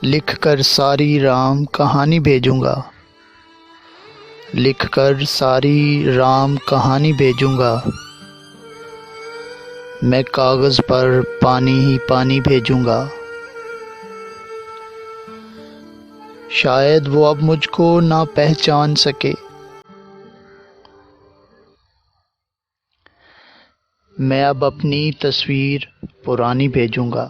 لکھ کر ساری رام کہانی بھیجوں گا، لکھ کر ساری رام کہانی بھیجوں گا، میں کاغذ پر پانی ہی پانی بھیجوں گا۔ شاید وہ اب مجھ کو نہ پہچان سکے، میں اب اپنی تصویر پرانی بھیجوں گا۔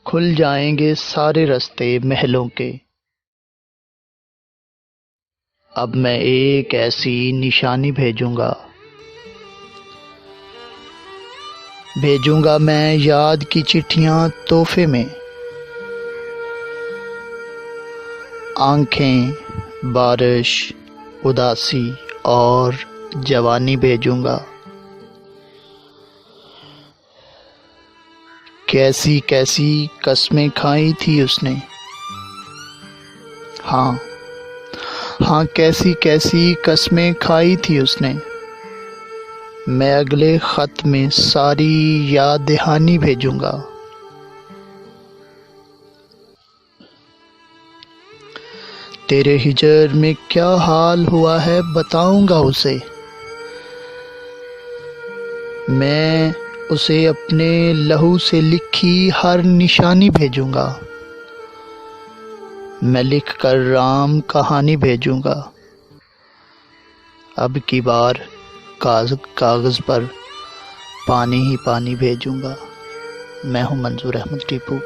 کھل جائیں گے سارے رستے محلوں کے، اب میں ایک ایسی نشانی بھیجوں گا، بھیجوں گا میں یاد کی چٹھیاں تحفے میں، آنکھیں، بارش، اداسی اور جوانی بھیجوں گا۔ کیسی کیسی قسمیں کھائی تھی اس نے، ہاں کیسی کیسی قسمیں کھائی تھی اس نے، میں اگلے خط میں ساری یاد دہانی بھیجوں گا۔ تیرے ہجر میں کیا حال ہوا ہے بتاؤں گا اسے، میں اسے اپنے لہو سے لکھی ہر نشانی بھیجوں گا، میں لکھ کر رام کہانی بھیجوں گا۔ اب کی بار کاغذ پر پانی ہی پانی بھیجوں گا۔ میں ہوں منظور احمد ٹیپو۔